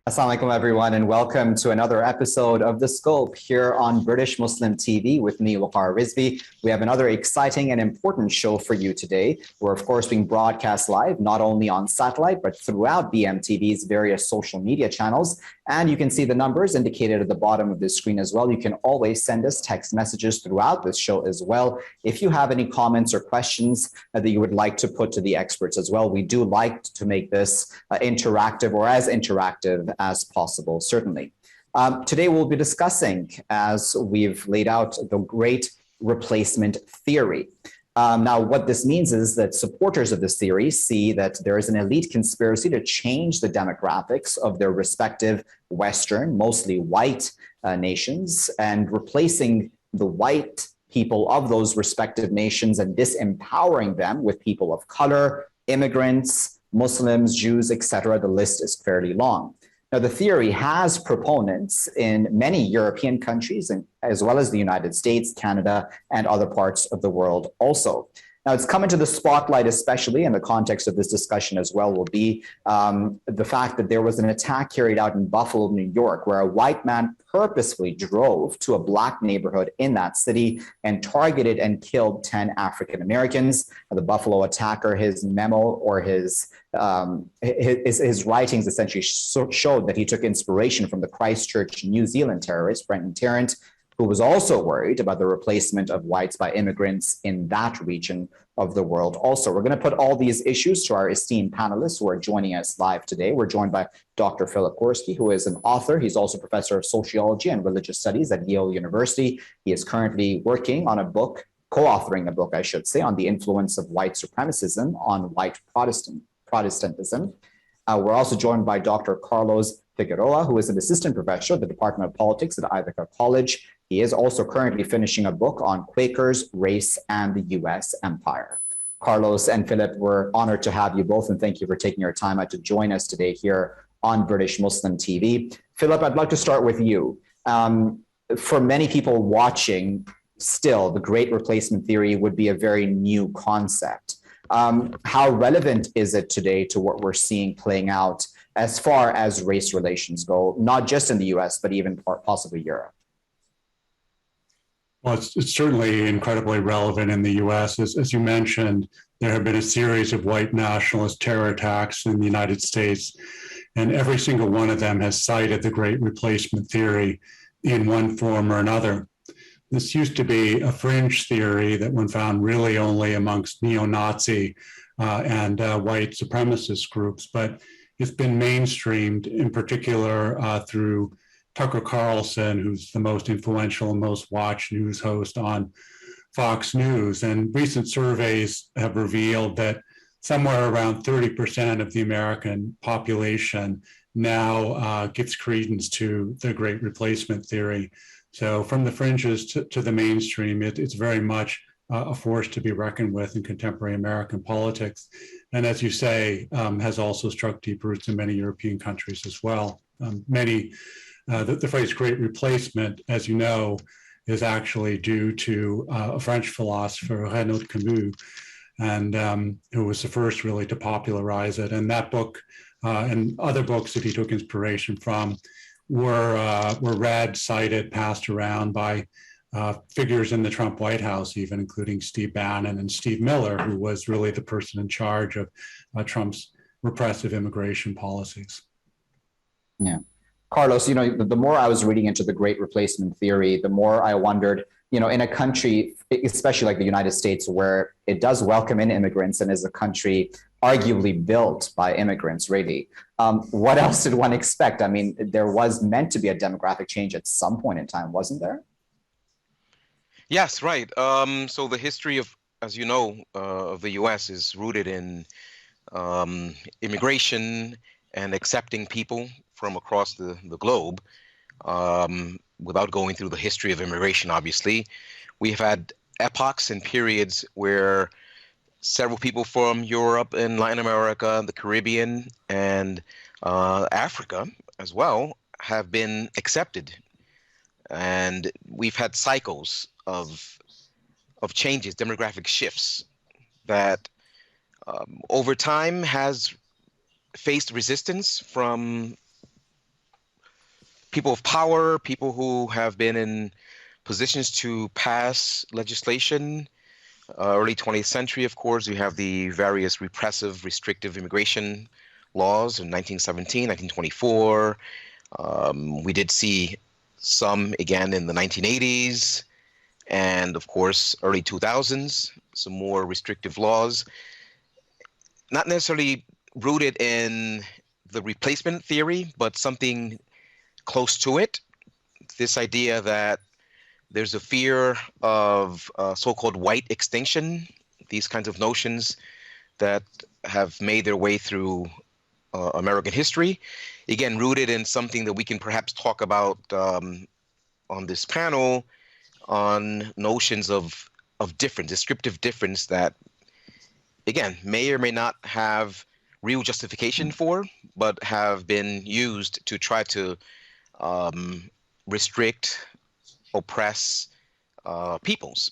Assalamu alaikum, everyone, and welcome to another episode of The Scope here on British Muslim TV with me, Waqar Rizvi. We have another exciting and important show for you today. We're, of course, being broadcast live, not only on satellite, but throughout BMTV's various social media channels. And you can see the numbers indicated at the bottom of the screen as well. You can always send us text messages throughout this show as well. If you have any comments or questions that you would like to put to the experts as well, we do like to make this interactive or as interactive as possible, certainly. Today we'll be discussing, as we've laid out, the great replacement theory. Now, what this means is that supporters of this theory see that there is an elite conspiracy to change the demographics of their respective Western, mostly white nations, and replacing the white people of those respective nations and disempowering them with people of color, immigrants, Muslims, Jews, etc. The list is fairly long. Now, the theory has proponents in many European countries, as well as the United States, Canada, and other parts of the world also. Now, it's come into the spotlight, especially in the context of this discussion as well, will be the fact that there was an attack carried out in Buffalo, New York, where a white man purposefully drove to a black neighborhood in that city and targeted and killed 10 African Americans. The Buffalo attacker, his memo or his writings essentially showed that he took inspiration from the Christchurch, New Zealand terrorist, Brenton Tarrant, who was also worried about the replacement of whites by immigrants in that region of the world also. We're going to put all these issues to our esteemed panelists who are joining us live today. We're joined by Dr. Philip Gorski, who is an author. He's also professor of sociology and religious studies at Yale University. He is currently working on a book, co-authoring a book, I should say, on the influence of white supremacism on white Protestantism. We're also joined by Dr. Carlos Figueroa, who is an assistant professor at the Department of Politics at Ithaca College. He is also currently finishing a book on Quakers, race, and the U.S. empire. Carlos and Philip, we're honored to have you both, and thank you for taking your time out to join us today here on British Muslim TV. Philip, I'd like to start with you. For many people watching, still, the great replacement theory would be a very new concept. How relevant is it today to what we're seeing playing out as far as race relations go, not just in the US, but even possibly Europe? Well, it's certainly incredibly relevant in the US. As you mentioned, there have been a series of white nationalist terror attacks in the United States, and every single one of them has cited the great replacement theory in one form or another. This used to be a fringe theory that one found really only amongst neo-Nazi and white supremacist groups, but it's been mainstreamed in particular through Tucker Carlson, who's the most influential and most watched news host on Fox News. And recent surveys have revealed that somewhere around 30% of the American population now gives credence to the great replacement theory. So from the fringes to the mainstream, it's very much a force to be reckoned with in contemporary American politics. And as you say, has also struck deep roots in many European countries as well. The phrase great replacement, as you know, is actually due to a French philosopher, Renaud Camus, and who was the first really to popularize it. And that book and other books that he took inspiration from were read, cited, passed around by figures in the Trump White House, even including Steve Bannon and Steve Miller, who was really the person in charge of Trump's repressive immigration policies. Yeah. Carlos, the more I was reading into the great replacement theory, the more I wondered, in a country, especially like the United States, where it does welcome in immigrants and is a country arguably built by immigrants, really. What else did one expect? I mean, there was meant to be a demographic change at some point in time, wasn't there? Yes, right. So the history of, as you know, of the U.S. is rooted in immigration and accepting people from across the globe. Without going through the history of immigration, obviously, we've had epochs and periods where several people from Europe and Latin America, the Caribbean, and Africa as well have been accepted. And we've had cycles of changes, demographic shifts that over time has faced resistance from people of power, people who have been in positions to pass legislation. Early 20th century, of course, you have the various repressive, restrictive immigration laws in 1917, 1924. We did see some again in the 1980s, and of course, early 2000s, some more restrictive laws, not necessarily rooted in the replacement theory, but something close to it. This idea that there's a fear of so-called white extinction, these kinds of notions that have made their way through American history. Again, rooted in something that we can perhaps talk about on this panel, on notions of difference, descriptive difference that, again, may or may not have real justification for, but have been used to try to restrict, oppress peoples.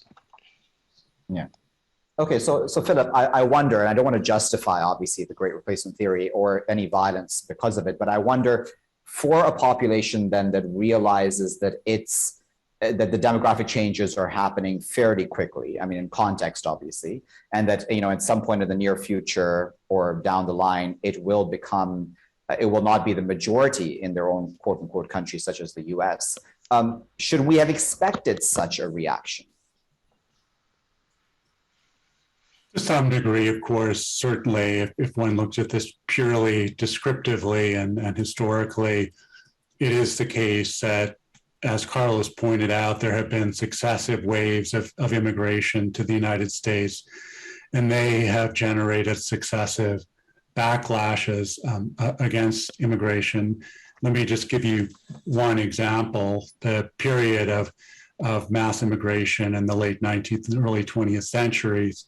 Yeah. Okay, so Philip, I wonder, and I don't want to justify, obviously, the Great Replacement Theory or any violence because of it, but I wonder, for a population then that realizes that that the demographic changes are happening fairly quickly, I mean, in context, obviously, and that, at some point in the near future or down the line, it will not be the majority in their own quote unquote country, such as the US. Should we have expected such a reaction? To some degree, of course, certainly, if one looks at this purely descriptively and historically, it is the case that, as Carlos pointed out, there have been successive waves of immigration to the United States, and they have generated successive backlashes against immigration. Let me just give you one example. The period of mass immigration in the late 19th and early 20th centuries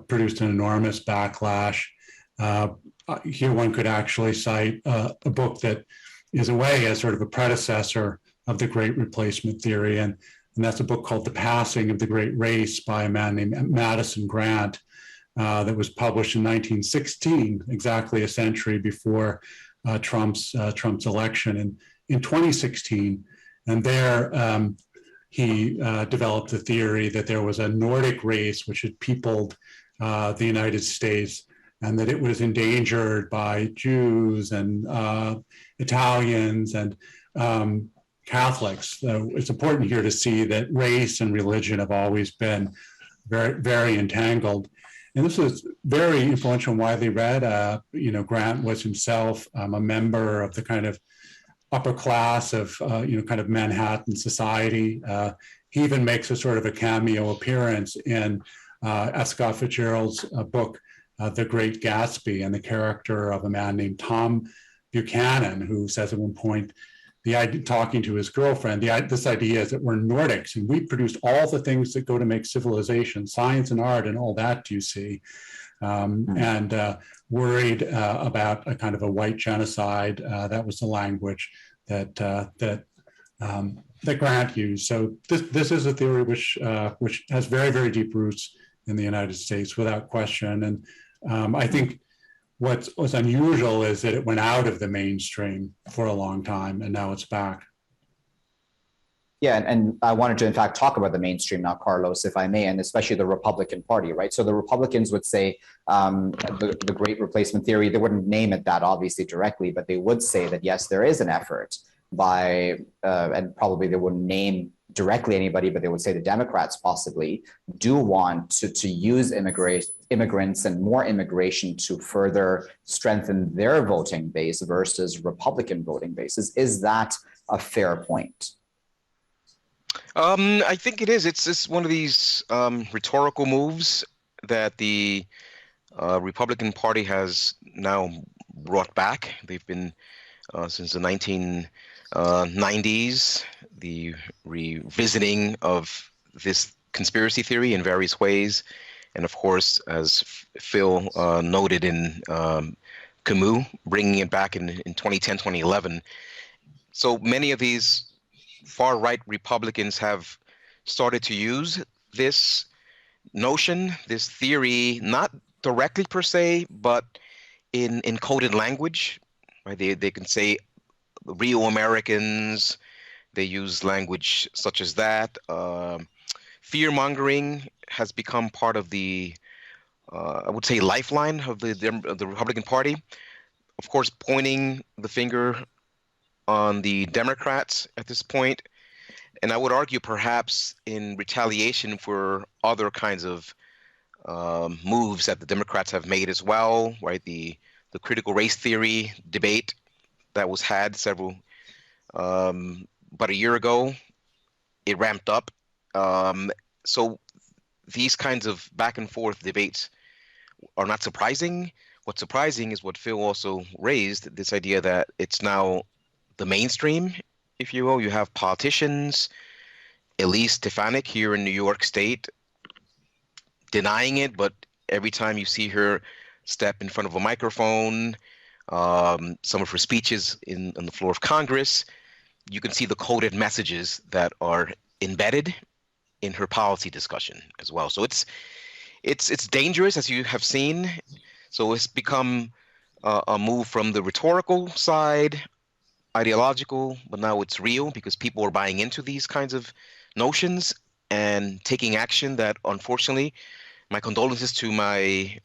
produced an enormous backlash. Here one could actually cite a book that is a way as sort of a predecessor of the Great Replacement Theory, and that's a book called The Passing of the Great Race by a man named Madison Grant that was published in 1916, exactly a century before Trump's election in 2016. And there he developed the theory that there was a Nordic race which had peopled the United States, and that it was endangered by Jews and Italians and Catholics. So it's important here to see that race and religion have always been very, very entangled. And this was very influential and widely read. Grant was himself a member of the kind of upper class of, kind of Manhattan society. He even makes a sort of a cameo appearance in F. Scott Fitzgerald's book, The Great Gatsby, and the character of a man named Tom Buchanan, who says at one point, talking to his girlfriend, this idea is that we're Nordics and we produced all the things that go to make civilization, science and art and all that, you see, and worried about a kind of a white genocide. That was the language that Grant used. So this is a theory which has very, very deep roots in the United States, without question. And I think what's unusual is that it went out of the mainstream for a long time, and now it's back. Yeah, and I wanted to, in fact, talk about the mainstream now, Carlos, if I may, and especially the Republican Party, right? So the Republicans would say the Great Replacement Theory, they wouldn't name it that obviously directly, but they would say that, yes, there is an effort by, and probably they wouldn't name directly anybody, but they would say the Democrats possibly do want to use immigrants and more immigration to further strengthen their voting base versus Republican voting bases. Is that a fair point? I think it is. It's one of these rhetorical moves that the Republican Party has now brought back. They've been since the 1990s, the revisiting of this conspiracy theory in various ways. And of course, as Phil noted in Camus, bringing it back in 2010, 2011. So many of these far-right Republicans have started to use this notion, this theory, not directly per se, but in coded language. Right? They can say real Americans. They use language such as that. Fear-mongering has become part of the, I would say, lifeline of the Republican Party. Of course, pointing the finger on the Democrats at this point. And I would argue perhaps in retaliation for other kinds of moves that the Democrats have made as well, right? The critical race theory debate that was had about a year ago, it ramped up. So these kinds of back and forth debates are not surprising. What's surprising is what Phil also raised, this idea that it's now the mainstream, if you will. You have politicians, Elise Stefanik here in New York State, denying it, but every time you see her step in front of a microphone, some of her speeches on the floor of Congress, you can see the coded messages that are embedded in her policy discussion as well. So it's dangerous, as you have seen. So it's become a move from the rhetorical side, ideological, but now it's real because people are buying into these kinds of notions and taking action that, unfortunately, my condolences to my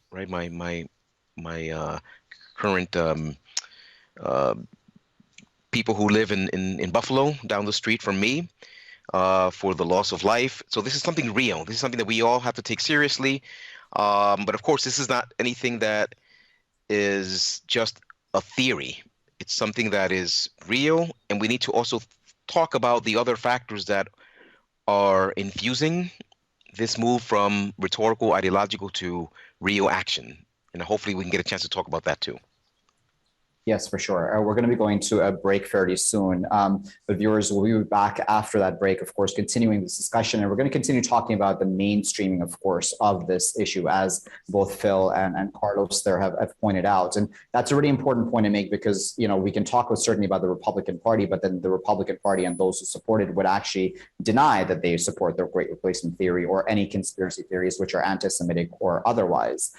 current people who live in Buffalo down the street from me for the loss of life. So this is something real. This is something that we all have to take seriously. But of course, this is not anything that is just a theory. It's something that is real, and we need to also talk about the other factors that are infusing this move from rhetorical, ideological to real action. And hopefully we can get a chance to talk about that too. Yes, for sure. We're going to be going to a break fairly soon. But viewers, we'll be back after that break, of course, continuing this discussion. And we're going to continue talking about the mainstreaming, of course, of this issue, as both Phil and Carlos there have pointed out. And that's a really important point to make because, you know, we can talk certainly about the Republican Party, but then the Republican Party and those who support it would actually deny that they support the Great Replacement theory or any conspiracy theories which are anti-Semitic or otherwise.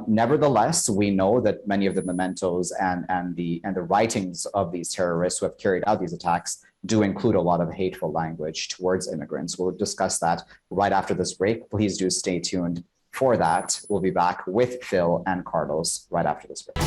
Nevertheless, we know that many of the mementos and the writings of these terrorists who have carried out these attacks do include a lot of hateful language towards immigrants. We'll discuss that right after this break. Please do stay tuned for that. We'll be back with Phil and Carlos right after this break.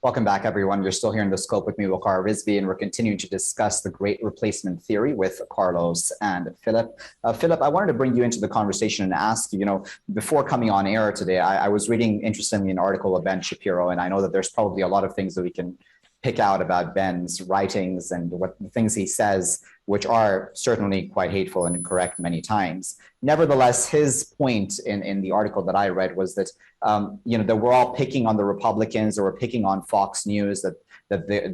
Welcome back, everyone. You're still here in The Scope with me, Waqar Rizvi, and we're continuing to discuss the Great Replacement theory with Carlos and Philip. Philip, I wanted to bring you into the conversation and ask you, you know, before coming on air today, I was reading, interestingly, an article of Ben Shapiro, and I know that there's probably a lot of things that we can pick out about Ben's writings and what the things he says, which are certainly quite hateful and incorrect many times. Nevertheless, his point in the article that I read was that, you know, that we're all picking on the Republicans or we're picking on Fox News, that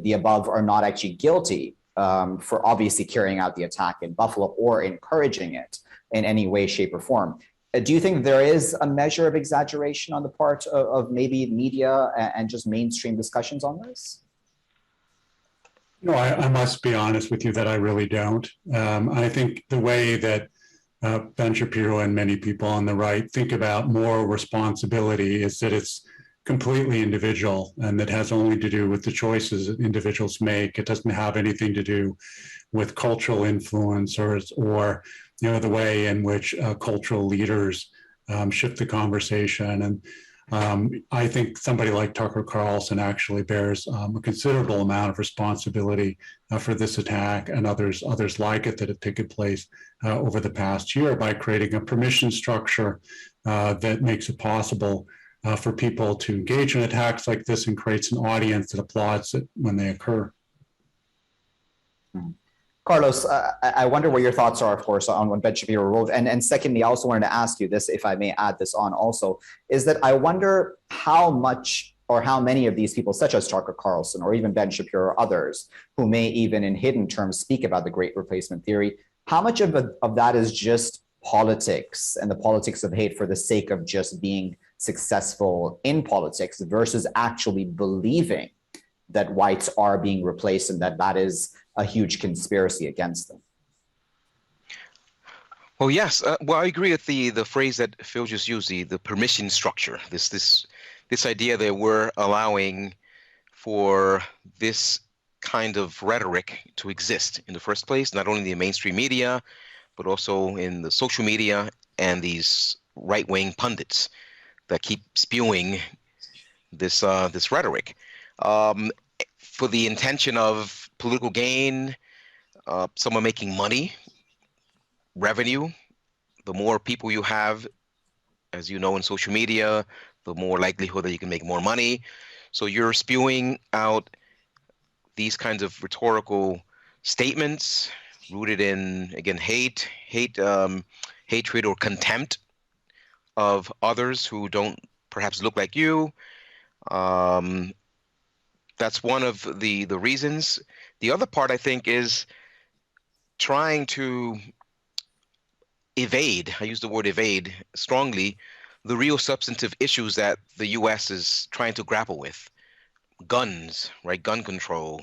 the above are not actually guilty for obviously carrying out the attack in Buffalo or encouraging it in any way, shape, or form. Do you think there is a measure of exaggeration on the part of maybe media and just mainstream discussions on this? No, I must be honest with you that I really don't. I think the way that Ben Shapiro and many people on the right think about moral responsibility is that it's completely individual and that has only to do with the choices that individuals make. It doesn't have anything to do with cultural influencers or you know, the way in which cultural leaders shift the conversation. And I think somebody like Tucker Carlson actually bears a considerable amount of responsibility for this attack and others like it that have taken place over the past year by creating a permission structure that makes it possible for people to engage in attacks like this and creates an audience that applauds it when they occur. Mm-hmm. Carlos, I wonder what your thoughts are, of course, on what Ben Shapiro wrote. And secondly, I also wanted to ask you this, if I may add this on also, is that I wonder how much or how many of these people, such as Tucker Carlson or even Ben Shapiro or others, who may even in hidden terms speak about the Great Replacement theory, how much of that is just politics and the politics of hate for the sake of just being successful in politics versus actually believing that whites are being replaced and that is a huge conspiracy against them? Well, yes. Well, I agree with the phrase that Phil just used, the permission structure. This idea that we're allowing for this kind of rhetoric to exist in the first place, not only in the mainstream media, but also in the social media and these right-wing pundits that keep spewing this rhetoric um, for the intention of political gain, someone making money, revenue. The more people you have, as you know, in social media, the more likelihood that you can make more money. So you're spewing out these kinds of rhetorical statements rooted in, again, hatred or contempt of others who don't perhaps look like you. Um, that's one of the reasons. The other part, I think, is trying to evade, I use the word evade strongly, the real substantive issues that the US is trying to grapple with. Guns, right? Gun control,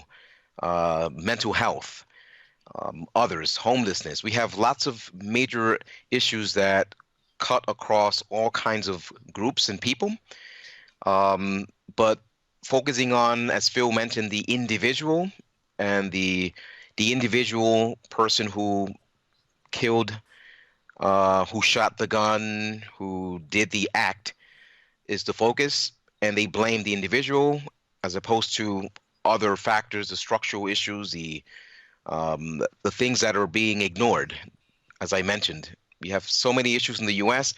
mental health, others, homelessness. We have lots of major issues that cut across all kinds of groups and people. But focusing on, as Phil mentioned, the individual and the individual person who killed, who shot the gun, who did the act, is the focus, and they blame the individual as opposed to other factors, the structural issues, the things that are being ignored. As I mentioned, we have so many issues in the U.S.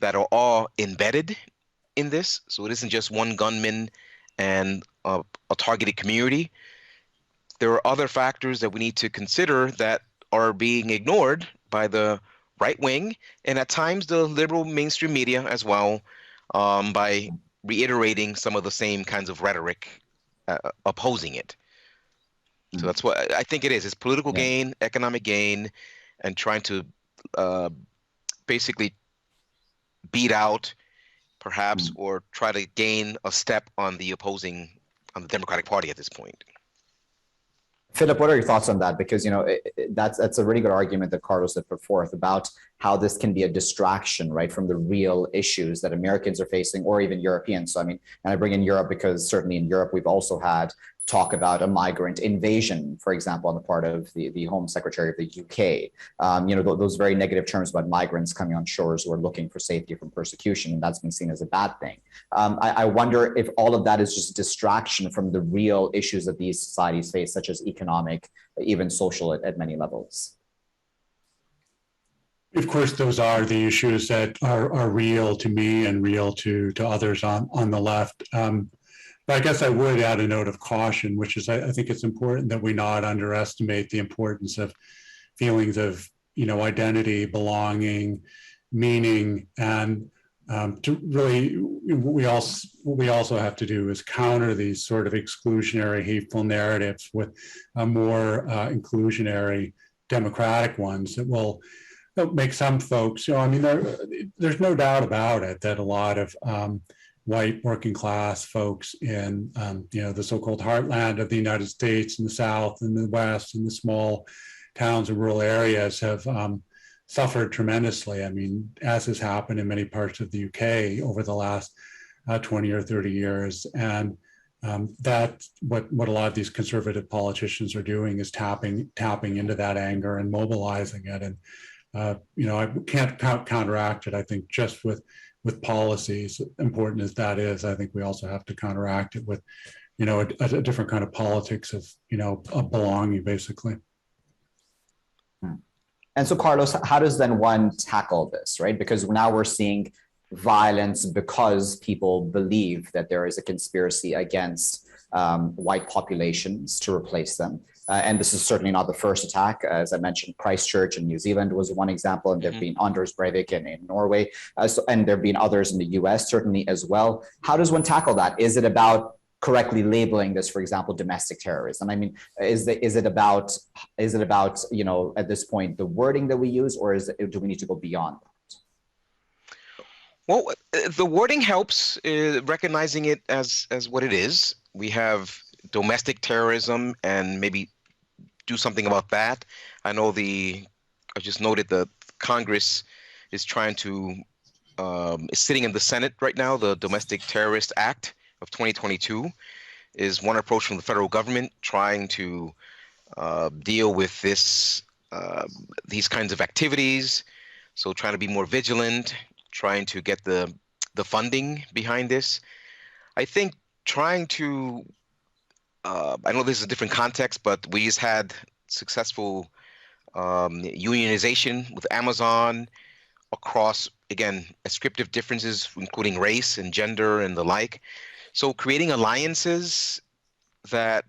that are all embedded in this. So it isn't just one gunman and a targeted community. There are other factors that we need to consider that are being ignored by the right wing and at times the liberal mainstream media as well, by reiterating some of the same kinds of rhetoric, opposing it. So that's what I think it is. It's political gain, economic gain, and trying to basically beat out, perhaps, or try to gain a step on the Democratic Party at this point. Philip, what are your thoughts on that? Because, that's a really good argument that Carlos had put forth about how this can be a distraction, right, from the real issues that Americans are facing, or even Europeans. So, I mean, and I bring in Europe because certainly in Europe, we've also had talk about a migrant invasion, for example, on the part of the Home Secretary of the UK. Those very negative terms about migrants coming on shores who are looking for safety from persecution, and that's been seen as a bad thing. I wonder if all of that is just a distraction from the real issues that these societies face, such as economic, even social at many levels. Of course, those are the issues that are real to me and real to others on the left. But I guess I would add a note of caution, which is I think it's important that we not underestimate the importance of feelings of, identity, belonging, meaning, and to really, what we also have to do is counter these sort of exclusionary, hateful narratives with more inclusionary, democratic ones that will make some folks, there's no doubt about it that a lot of white working class folks in the so-called heartland of the United States, in the South, in the West, in the small towns and rural areas have suffered tremendously. I mean, as has happened in many parts of the UK over the last 20 or 30 years. And that's what a lot of these conservative politicians are doing, is tapping into that anger and mobilizing it. And I can't counteract it, I think, just with policies, important as that is. I think we also have to counteract it with, a different kind of politics of, of belonging, basically. And so, Carlos, how does then one tackle this, right? Because now we're seeing violence because people believe that there is a conspiracy against white populations to replace them. And this is certainly not the first attack. As I mentioned, Christchurch in New Zealand was one example, and there have been Anders Breivik in Norway, and there have been others in the US certainly as well. How does one tackle that? Is it about correctly labeling this, for example, domestic terrorism? I mean, is it about at this point the wording that we use, or do we need to go beyond that? Well, the wording helps, recognizing it as what it is. We have domestic terrorism, and maybe do something about that. I know I just noted the Congress is trying to is sitting in the Senate right now. The Domestic Terrorist Act of 2022 is one approach from the federal government trying to deal with these kinds of activities. So trying to be more vigilant, trying to get the funding behind this. I think trying to, I know this is a different context, but we just had successful unionization with Amazon across, again, ascriptive differences, including race and gender and the like. So creating alliances that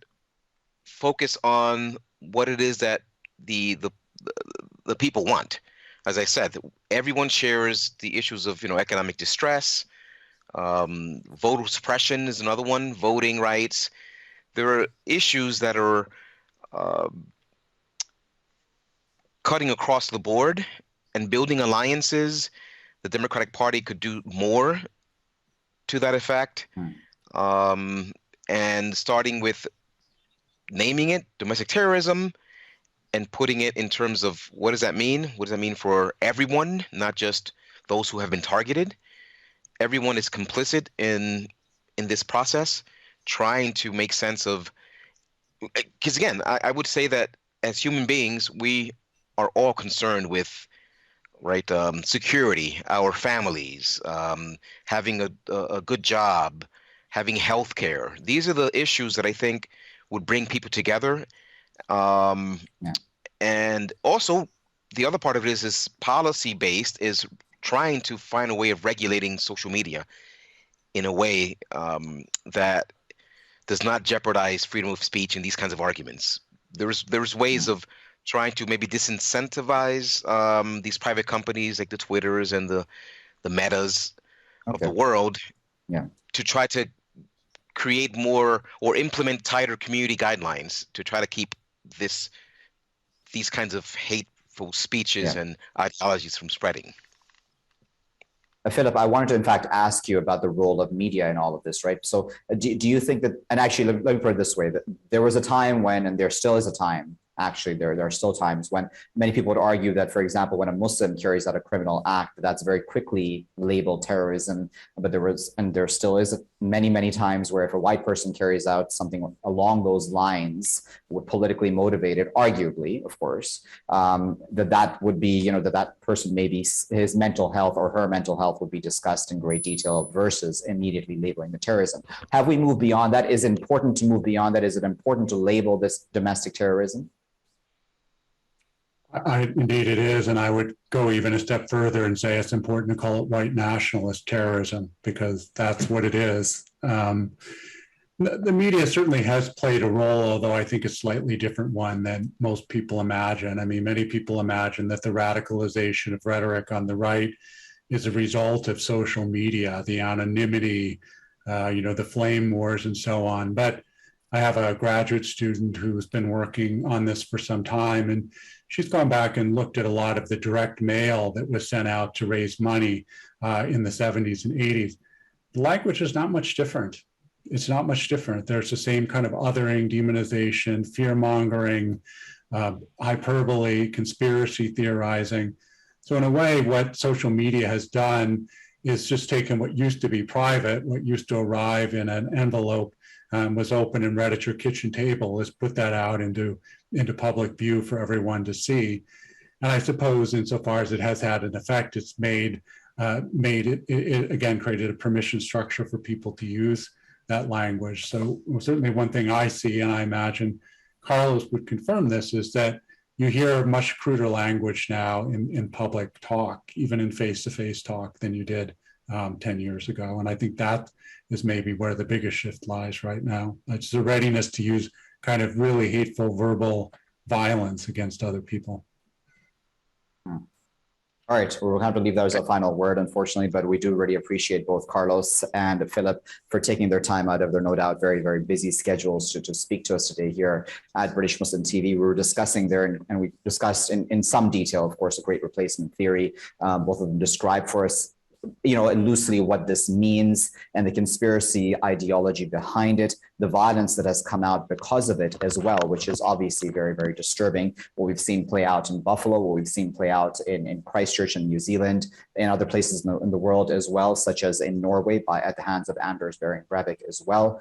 focus on what it is that the people want. As I said, everyone shares the issues of economic distress. Voter suppression is another one. Voting rights. There are issues that are cutting across the board, and building alliances. The Democratic Party could do more to that effect. And starting with naming it domestic terrorism and putting it in terms of what does that mean? What does that mean for everyone, not just those who have been targeted? Everyone is complicit in this process, trying to make sense of, because again, I would say that as human beings, we are all concerned with security, our families, having a good job, having health care. These are the issues that I think would bring people together. And also, the other part of it is policy-based, is trying to find a way of regulating social media in a way that does not jeopardize freedom of speech and these kinds of arguments. There's ways of trying to maybe disincentivize these private companies like the Twitters and the Metas of the world to try to create more or implement tighter community guidelines to try to keep these kinds of hateful speeches and ideologies from spreading. Philip, I wanted to in fact ask you about the role of media in all of this, right? So do you think that, and actually let me put it this way, that there was a time when, and there still is a time, actually, there are still times when many people would argue that, for example, when a Muslim carries out a criminal act, that's very quickly labeled terrorism. But there still is many times where if a white person carries out something along those lines, politically motivated, arguably, of course, that would be, that person, maybe his mental health or her mental health would be discussed in great detail versus immediately labeling the terrorism. Have we moved beyond that? Is it important to move beyond that? Is it important to label this domestic terrorism? Indeed it is, and I would go even a step further and say it's important to call it white nationalist terrorism, because that's what it is. The media certainly has played a role, although I think a slightly different one than most people imagine. I mean, many people imagine that the radicalization of rhetoric on the right is a result of social media, the anonymity, the flame wars and so on. But I have a graduate student who's been working on this for some time, and she's gone back and looked at a lot of the direct mail that was sent out to raise money in the 70s and 80s. The language is not much different. It's not much different. There's the same kind of othering, demonization, fear-mongering, hyperbole, conspiracy theorizing. So in a way, what social media has done is just taken what used to be private, what used to arrive in an envelope, was open and read at your kitchen table, is put that out into public view for everyone to see. And I suppose insofar as it has had an effect, it's made it again, created a permission structure for people to use that language. So certainly one thing I see, and I imagine Carlos would confirm this, is that you hear much cruder language now in public talk, even in face-to-face talk, than you did 10 years ago. And I think that is maybe where the biggest shift lies right now. It's the readiness to use kind of really hateful verbal violence against other people. All right, we'll have to leave that as a final word, unfortunately, but we do really appreciate both Carlos and Philip for taking their time out of their no doubt very, very busy schedules to speak to us today here at British Muslim TV. We were discussing there, and we discussed in some detail, of course, a great replacement theory. Both of them described for us loosely what this means and the conspiracy ideology behind it. the violence that has come out because of it as well, which is obviously very, very disturbing. What we've seen play out in Buffalo, what we've seen play out in Christchurch in New Zealand, in other places in the world as well, such as in Norway at the hands of Anders Behring Breivik as well.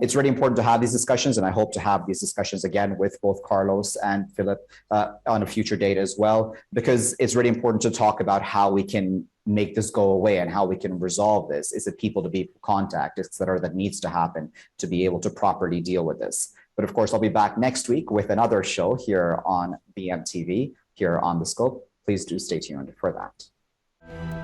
It's really important to have these discussions, and I hope to have these discussions again with both Carlos and Philip on a future date as well, because it's really important to talk about how we can make this go away and how we can resolve this. Is it people to people contact, etc., that needs to happen to be able to properly deal with this? But of course, I'll be back next week with another show here on BMTV, here on The Scope. Please do stay tuned for that.